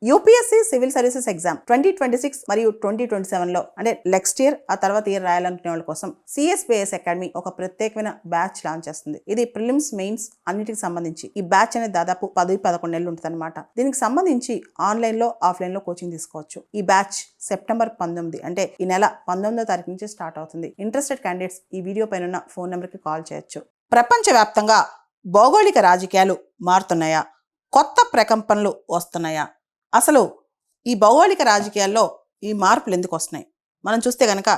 UPSC civil services exam 2026 మరియు 2027లో అంటే next year ఆ తర్వాత ఇయర్ రాయాలనుకునే వాళ్ళ కోసం సిఎస్పిఎస్ అకాడమీ ఒక ప్రత్యేకమైన బ్యాచ్ లాంచ్ చేస్తుంది. ఇది ప్రిలిమ్స్ మెయిన్స్ అన్నిటికి సంబంధించి ఈ బ్యాచ్ అనేది దాదాపు 10-11 నెలలు ఉంటుంది అనమాట. దీనికి సంబంధించి ఆన్లైన్ లో ఆఫ్లైన్ లో కోచింగ్ తీసుకోవచ్చు. ఈ బ్యాచ్ సెప్టెంబర్ 19 అంటే ఈ నెల 19వ తారీఖు నుంచి స్టార్ట్ అవుతుంది. ఇంట్రెస్టెడ్ క్యాండిడేట్స్ ఈ వీడియో పైన ఉన్న ఫోన్ నెంబర్ కి కాల్ చేయొచ్చు. ప్రపంచవ్యాప్తంగా భౌగోళిక రాజకీయాలు మారుతున్నాయా? కొత్త ప్రకంపనలు వస్తున్నాయా? అసలు ఈ భౌగోళిక రాజకీయాల్లో ఈ మార్పులు ఎందుకు వస్తున్నాయి? మనం చూస్తే కనుక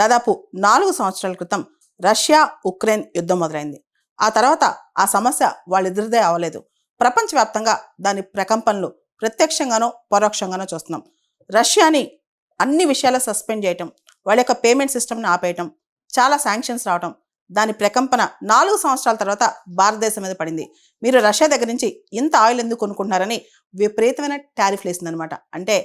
దాదాపు 4 సంవత్సరాల క్రితం రష్యా ఉక్రెయిన్ యుద్ధం మొదలైంది. ఆ తర్వాత ఆ సమస్య వాళ్ళిద్దరిదే అవ్వలేదు. ప్రపంచవ్యాప్తంగా దాని ప్రకంపనలు ప్రత్యక్షంగానో పరోక్షంగానో చూస్తున్నాం. రష్యాని అన్ని విషయాల్లో సస్పెండ్ చేయటం, వాళ్ళ యొక్క పేమెంట్ సిస్టమ్ని ఆపేయటం, చాలా శాంక్షన్స్ రావటం, దాని ప్రకంపన 4 సంవత్సరాల తర్వాత భారతదేశం మీద పడింది. మీరు రష్యా దగ్గర నుంచి ఇంత ఆయిల్ ఎందుకు కొనుక్కుంటున్నారని విపరీతమైన టారిఫ్లు వేసిందనమాట. అంటే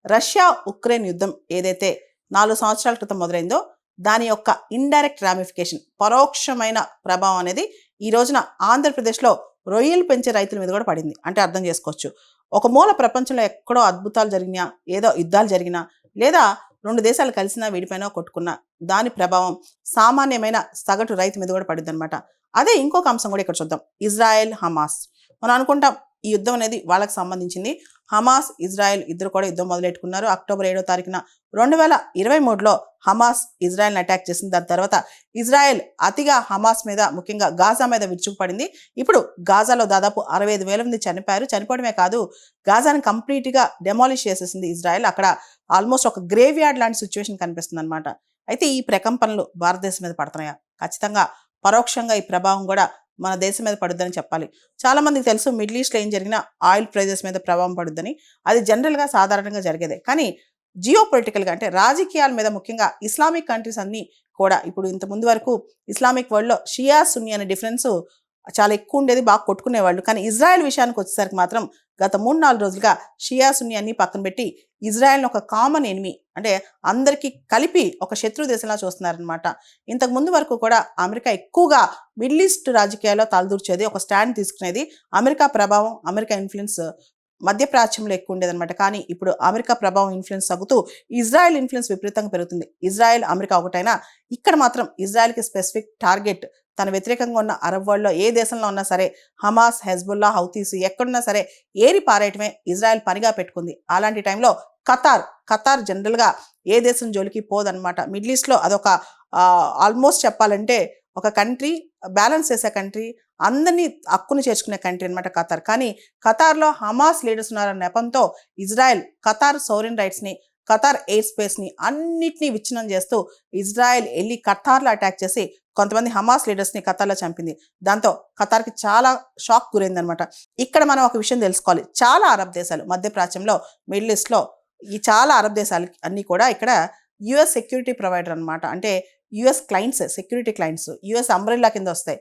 రష్యా ఉక్రెయిన్ యుద్ధం ఏదైతే 4 సంవత్సరాల క్రితం మొదలైందో దాని యొక్క ఇండైరెక్ట్ రామిఫికేషన్, పరోక్షమైన ప్రభావం అనేది ఈ రోజున ఆంధ్రప్రదేశ్లో రొయ్యలు పెంచే రైతుల మీద కూడా పడింది. అంటే అర్థం చేసుకోవచ్చు, ఒక మూల ప్రపంచంలో ఎక్కడో అద్భుతాలు జరిగినా, ఏదో యుద్ధాలు జరిగినా, లేదా 2 దేశాలు కలిసినా విడిపోయినా కొట్టుకున్నా దాని ప్రభావం సామాన్యమైన సగటు రైతు మీద కూడా పడుద్ది అనమాట. అదే ఇంకొక అంశం కూడా ఇక్కడ చూద్దాం. Israel Hamas. మనం అనుకుంటాం ఈ యుద్ధం అనేది వాళ్ళకి సంబంధించింది. హమాస్ ఇజ్రాయెల్ ఇద్దరు కూడా యుద్ధం మొదలెట్టుకున్నారు. అక్టోబర్ 7వ తారీఖున 2023లో హమాస్ ఇజ్రాయెల్ని అటాక్ చేసింది. దాని తర్వాత ఇజ్రాయెల్ అతిగా హమాస్ మీద, ముఖ్యంగా గాజా మీద విరుచుకుపడింది. ఇప్పుడు గాజాలో దాదాపు 65,000 మంది చనిపోయారు. చనిపోవడమే కాదు, గాజాని కంప్లీట్గా డెమాలిష్ చేసేసింది ఇజ్రాయెల్. అక్కడ ఆల్మోస్ట్ ఒక గ్రేవ్ యార్డ్ లాంటి సిచ్యువేషన్ కనిపిస్తుంది అనమాట. అయితే ఈ ప్రకంపనలు భారతదేశం మీద పడుతున్నాయా? ఖచ్చితంగా పరోక్షంగా ఈ ప్రభావం కూడా మన దేశం మీద పడుద్దని చెప్పాలి. చాలా మందికి తెలుసు మిడిల్ ఈస్ట్లో ఏం జరిగినా ఆయిల్ ప్రైజెస్ మీద ప్రభావం పడుద్దని. అది జనరల్గా సాధారణంగా జరిగేదే. కానీ జియో పొలిటికల్గా అంటే రాజకీయాల మీద, ముఖ్యంగా ఇస్లామిక్ కంట్రీస్ అన్నీ కూడా ఇప్పుడు ఇంత ముందు వరకు ఇస్లామిక్ వరల్డ్లో షియా సున్నీ అనే డిఫరెన్స్ చాలా ఎక్కువ ఉండేది, బాగా కొట్టుకునేవాళ్ళు. కానీ ఇజ్రాయెల్ విషయానికి వచ్చేసరికి మాత్రం గత 3-4 రోజులుగా షియా సున్నీ అన్ని పక్కన పెట్టి ఇజ్రాయెల్ని ఒక కామన్ ఎనిమీ, అంటే అందరికీ కలిపి ఒక శత్రు దేశంలా చూస్తున్నారనమాట. ఇంతకు ముందు వరకు కూడా అమెరికా ఎక్కువగా మిడిల్ ఈస్ట్ రాజకీయాల్లో తలదూర్చేది, ఒక స్టాండ్ తీసుకునేది. అమెరికా ప్రభావం, అమెరికా ఇన్ఫ్లుయెన్స్ మధ్యప్రాచ్యంలో ఎక్కువ ఉండేదన్నమాట. కానీ ఇప్పుడు అమెరికా ప్రభావం, ఇన్ఫ్లుయెన్స్ తగ్గుతూ ఇజ్రాయెల్ ఇన్ఫ్లుయెన్స్ విపరీతంగా పెరుగుతుంది. ఇజ్రాయెల్ అమెరికా ఒకటైనా ఇక్కడ మాత్రం ఇజ్రాయెల్కి స్పెసిఫిక్ టార్గెట్ తన వ్యతిరేకంగా ఉన్న అరబ్ వరల్డ్లో ఏ దేశంలో ఉన్నా సరే హమాస్, హెజ్బుల్లా, హౌతీస్ ఎక్కడున్నా సరే ఏరి పారేయటమే ఇజ్రాయెల్ పనిగా పెట్టుకుంది. అలాంటి టైంలో ఖతార్ జనరల్గా ఏ దేశం జోలికి పోదన్నమాట. మిడిల్ ఈస్ట్లో అదొక ఆల్మోస్ట్ చెప్పాలంటే ఒక కంట్రీ, బ్యాలెన్స్ చేసే కంట్రీ, అందరినీ హక్కును చేర్చుకునే కంట్రీ అనమాట ఖతార్. కానీ ఖతార్లో హమాస్ లీడర్స్ ఉన్నారన్న నెపంతో ఇజ్రాయెల్ ఖతార్ సోవరెన్ రైట్స్ని, ఖతార్ ఎయిర్ స్పేస్ని అన్నిటినీ విచ్ఛిన్నం చేస్తూ ఇజ్రాయెల్ వెళ్ళి ఖతార్లో అటాక్ చేసి కొంతమంది హమాస్ లీడర్స్ని ఖతార్లో చంపింది. దాంతో ఖతార్కి చాలా షాక్ గురైందనమాట. ఇక్కడ మనం ఒక విషయం తెలుసుకోవాలి. చాలా అరబ్ దేశాలు మధ్యప్రాచ్యంలో, మిడిల్ ఈస్ట్లో ఈ చాలా అరబ్ దేశాలు అన్నీ కూడా ఇక్కడ యుఎస్ సెక్యూరిటీ ప్రొవైడర్ అనమాట. అంటే US clients, security clients US umbrella కింద వస్తాయి.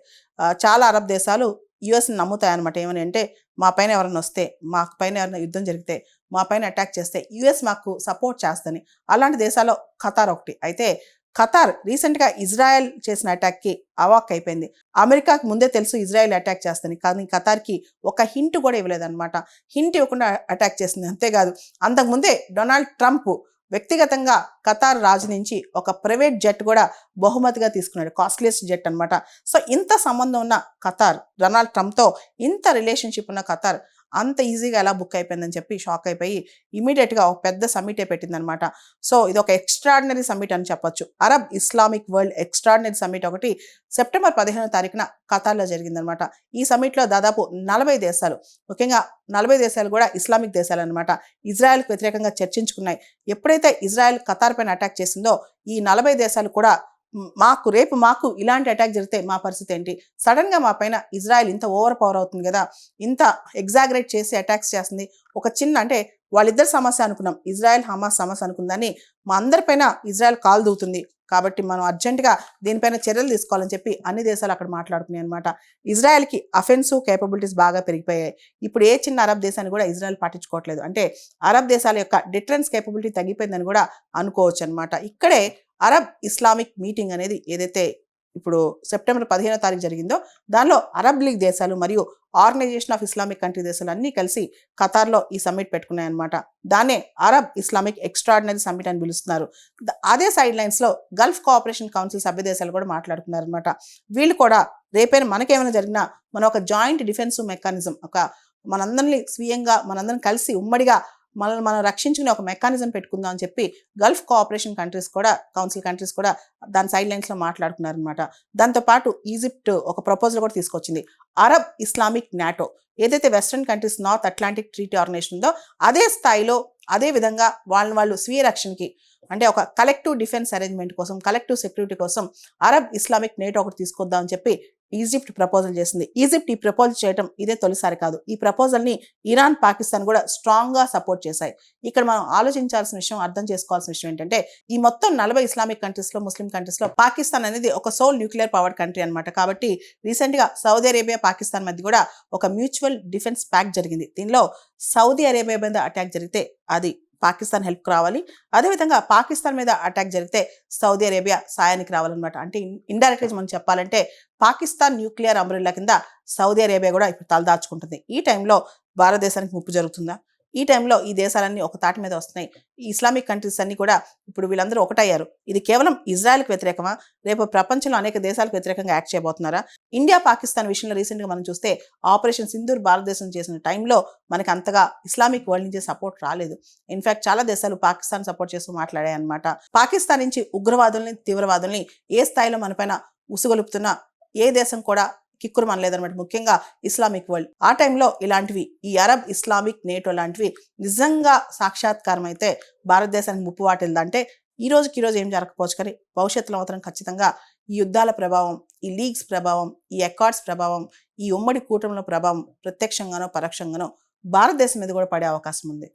చాలా అరబ్ దేశాలు యుఎస్ని నమ్ముతాయి అనమాట. ఏమని అంటే మా పైన ఎవరైనా వస్తే, మా పైన ఎవరైనా యుద్ధం జరిగితే, మా పైన అటాక్ చేస్తే యుఎస్ మాకు సపోర్ట్ చేస్తుంది. అలాంటి దేశాల్లో ఖతార్ ఒకటి. అయితే ఖతార్ రీసెంట్గా ఇజ్రాయెల్ చేసిన అటాక్కి అవాక్ అయిపోయింది. అమెరికాకి ముందే తెలుసు ఇజ్రాయెల్ అటాక్ చేస్తుంది, కానీ ఖతార్కి ఒక హింట్ కూడా ఇవ్వలేదన్నమాట. హింట్ ఇవ్వకుండా అటాక్ చేసింది. అంతేకాదు, అంతకుముందే డొనాల్డ్ ట్రంప్ వ్యక్తిగతంగా ఖతార్ రాజు నుంచి ఒక ప్రైవేట్ జెట్ కూడా బహుమతిగా తీసుకున్నాడు, కాస్ట్లీయెస్ట్ జెట్ అనమాట. సో ఇంత సంబంధం ఉన్న ఖతార్, డొనాల్డ్ ట్రంప్తో ఇంత రిలేషన్షిప్ ఉన్న ఖతార్ అంత ఈజీగా ఎలా బుక్ అయిపోయిందని చెప్పి షాక్ అయిపోయి ఇమీడియట్గా ఒక పెద్ద సమ్మిటే పెట్టిందనమాట. సో ఇది ఒక ఎక్స్ట్రాడినరీ సమ్మిట్ అని చెప్పొచ్చు. Arab Islamic world extraordinary summit ఒకటి సెప్టెంబర్ 15వ తారీఖున ఖతార్లో జరిగిందనమాట. ఈ సమ్మిట్లో దాదాపు 40 దేశాలు, ముఖ్యంగా 40 దేశాలు కూడా ఇస్లామిక్ దేశాలు అనమాట, ఇజ్రాయెల్కి వ్యతిరేకంగా చర్చించుకున్నాయి. ఎప్పుడైతే ఇజ్రాయెల్ ఖతార్ పైన అటాక్ చేసిందో ఈ 40 దేశాలు కూడా రేపు మాకు ఇలాంటి అటాక్ జరిగితే మా పరిస్థితి ఏంటి, సడన్గా మా పైన ఇజ్రాయెల్ ఇంత ఓవర్ పవర్ అవుతుంది కదా, ఇంత ఎగ్జాగరేట్ చేసి అటాక్స్ చేస్తుంది, ఒక చిన్న అంటే వాళ్ళిద్దరు సమస్య అనుకున్నాం, ఇజ్రాయెల్ హమాస్ సమస్య అనుకుందని మా అందరిపైన ఇజ్రాయెల్ కాలు దూవుతుంది, కాబట్టి మనం అర్జెంటుగా దీనిపైన చర్యలు తీసుకోవాలని చెప్పి అన్ని దేశాలు అక్కడ మాట్లాడుకున్నాయి అనమాట. ఇజ్రాయెల్కి అఫెన్సివ్ కేపబిలిటీస్ బాగా పెరిగిపోయాయి. ఇప్పుడు ఏ చిన్న అరబ్ దేశాన్ని కూడా ఇజ్రాయెల్ పట్టించుకోవట్లేదు. అంటే అరబ్ దేశాల యొక్క డిఫరెన్స్ కేపబిలిటీ తగ్గిపోయిందని కూడా అనుకోవచ్చు అనమాట. ఇక్కడే అరబ్ ఇస్లామిక్ మీటింగ్ అనేది ఏదైతే ఇప్పుడు సెప్టెంబర్ 15వ తారీఖు జరిగిందో దానిలో అరబ్ లీగ్ దేశాలు మరియు ఆర్గనైజేషన్ ఆఫ్ ఇస్లామిక్ కంట్రీ దేశాలు అన్నీ కలిసి ఖతార్లో ఈ సమ్మిట్ పెట్టుకున్నాయన్నమాట. దాన్నే అరబ్ ఇస్లామిక్ ఎక్స్ట్రాడినరీ సమ్మిట్ అని పిలుస్తున్నారు. అదే సైడ్ లైన్స్లో గల్ఫ్ కోఆపరేషన్ కౌన్సిల్ సభ్య దేశాలు కూడా మాట్లాడుకున్నారనమాట. వీళ్ళు కూడా రేపైనా మనకేమైనా జరిగినా మనం ఒక జాయింట్ డిఫెన్సివ్ మెకానిజం, ఒక మనందరినీ స్వీయంగా మనందరం కలిసి ఉమ్మడిగా మనల్ని మనం రక్షించుకునే ఒక మెకానిజం పెట్టుకుందాం అని చెప్పి గల్ఫ్ కోఆపరేషన్ కంట్రీస్ కూడా, కౌన్సిల్ కంట్రీస్ కూడా దాని సైడ్ లైన్స్లో మాట్లాడుకున్నారనమాట. దాంతోపాటు ఈజిప్ట్ ఒక ప్రపోజల్ కూడా తీసుకొచ్చింది. అరబ్ ఇస్లామిక్ నాటో, ఏదైతే western countries North Atlantic Treaty Organization ఉందో అదే స్థాయిలో అదే విధంగా వాళ్ళు స్వీయ రక్షణకి, అంటే ఒక కలెక్టివ్ డిఫెన్స్ అరేంజ్మెంట్ కోసం, కలెక్టివ్ సెక్యూరిటీ కోసం అరబ్ ఇస్లామిక్ నేటో ఒకటి తీసుకొద్దాం అని చెప్పి ఈజిప్ట్ ప్రపోజల్ చేసింది. ఈజిప్ట్ ఈ ప్రపోజల్ చేయడం ఇదే తొలిసారి కాదు. ఈ ప్రపోజల్ని ఇరాన్, పాకిస్తాన్ కూడా స్ట్రాంగ్గా సపోర్ట్ చేశాయి. ఇక్కడ మనం ఆలోచించాల్సిన విషయం, అర్థం చేసుకోవాల్సిన విషయం ఏంటంటే ఈ మొత్తం 40 ఇస్లామిక్ కంట్రీస్లో, ముస్లిం కంట్రీస్లో పాకిస్తాన్ అనేది ఒక సోల్ న్యూక్లియర్ పవర్డ్ కంట్రీ అనమాట. కాబట్టి రీసెంట్గా సౌదీ అరేబియా, పాకిస్తాన్ మధ్య కూడా ఒక మ్యూచువల్ డిఫెన్స్ ప్యాక్ట్ జరిగింది. దీనిలో సౌదీ అరేబియా మీద అటాక్ జరిగితే అది పాకిస్తాన్ హెల్ప్ రావాలి, అదేవిధంగా పాకిస్తాన్ మీద అటాక్ జరిగితే సౌదీ అరేబియా సాయానికి రావాలన్నమాట. అంటే ఇండైరెక్ట్గా మనం చెప్పాలంటే పాకిస్తాన్ న్యూక్లియర్ అంబ్రెల్లా కింద సౌదీ అరేబియా కూడా ఇప్పుడు తలదాచుకుంటుంది. ఈ టైంలో భారతదేశానికి ముప్పు జరుగుతుందా? ఈ టైంలో ఈ దేశాలన్నీ ఒక తాటి మీద వస్తున్నాయి. ఈ ఇస్లామిక్ కంట్రీస్ అన్ని కూడా ఇప్పుడు వీళ్ళందరూ ఒకటయ్యారు. ఇది కేవలం ఇజ్రాయెల్కి వ్యతిరేకమా? రేపు ప్రపంచంలో అనేక దేశాలకు వ్యతిరేకంగా యాక్ట్ చేయబోతున్నారా? ఇండియా, పాకిస్తాన్ విషయంలో రీసెంట్గా మనం చూస్తే ఆపరేషన్ సింధూర్ భారతదేశం చేసిన టైంలో మనకి అంతగా ఇస్లామిక్ వరల్డ్ నుంచి సపోర్ట్ రాలేదు. ఇన్ఫాక్ట్ చాలా దేశాలు పాకిస్తాన్ సపోర్ట్ చేస్తూ మాట్లాడాయి అనమాట. పాకిస్తాన్ నుంచి ఉగ్రవాదుల్ని, తీవ్రవాదుల్ని ఏ స్థాయిలో మనపైన ఉసుగొలుపుతున్నా ఏ దేశం కూడా కిక్కురు మనలేదనమాట, ముఖ్యంగా ఇస్లామిక్ వరల్డ్. ఆ టైంలో ఇలాంటివి, ఈ అరబ్ ఇస్లామిక్ నేటో లాంటివి నిజంగా సాక్షాత్కారం అయితే భారతదేశానికి ముప్పు వాటిల్దంటే ఈ రోజు ఏం జరగకపోవచ్చు, కానీ భవిష్యత్తులో మాత్రం ఖచ్చితంగా ఈ యుద్ధాల ప్రభావం, ఈ లీగ్స్ ప్రభావం, ఈ అకార్డ్స్ ప్రభావం, ఈ ఉమ్మడి కూటమిల ప్రభావం ప్రత్యక్షంగానో పరోక్షంగానో భారతదేశం మీద కూడా పడే అవకాశం ఉంది.